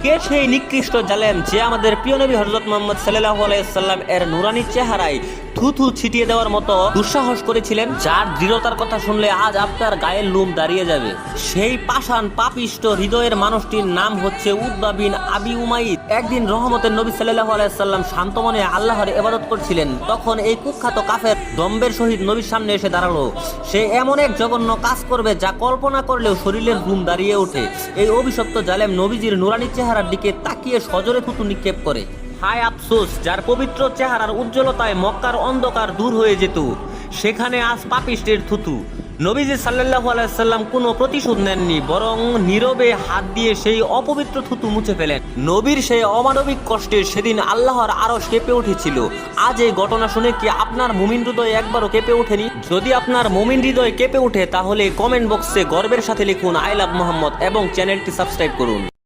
কে সেই নিকৃষ্ট জালেম যে আমাদের প্রিয় নবী হযরত মুহাম্মদ সাল্লাল্লাহু আলাইহি সাল্লাম এর নুরানি চেহারায় থুথু ছিটিয়ে দেওয়ার মতো দুঃসাহস করেছিলেন, যার দৃঢ়তার কথা শুনলে আজ আপনার গায়ের লোম দাঁড়িয়ে যাবে। সেই পাষাণ পাপিষ্ট হৃদয়ের মানুষটির নাম হচ্ছে উতবা বিন আবি উমাইদ। একদিন রহমতের নবী সাল্লাল্লাহু আলাইহি সাল্লাম শান্ত মনে আল্লাহর ইবাদত করছিলেন, তখন এই কুখ্যাত কাফের দম্বের সহিত নবীর সামনে এসে দাঁড়ালো। সে এমন এক জঘন্য কাজ করবে যা কল্পনা করলেও শরীরের ঘুম দাঁড়িয়ে ওঠে। এই অভিশপ্ত জালেম নবীজির নুরানি চেহারার দিকে তাকিয়ে সজোরে থুতু নিক্ষেপ করে। হায় আফসোস, যার পবিত্র চেহারার উজ্জ্বলতায় মক্কার অন্ধকার দূর হয়ে যেত, সেখানে আজ পাপিষ্টের থুতু। নবীজি সাল্লাল্লাহু আলাইহি সাল্লাম কোনো প্রতিশোধ নেননি, বরং নীরবে হাত দিয়ে সেই অপবিত্র থুতু মুছে ফেলেন। নবীর সেই অমানবিক কষ্টে সেদিন আল্লাহর আরশ কেঁপে উঠেছিল। আজ এই ঘটনা শুনে কি আপনার মুমিন হৃদয় একবারও কেঁপে ওঠেনি? যদি আপনার মুমিন হৃদয় কেঁপে ওঠে তাহলে কমেন্ট বক্সে গর্বের সাথে লিখুন আই লাভ মুহাম্মদ এবং চ্যানেলটি সাবস্ক্রাইব করুন।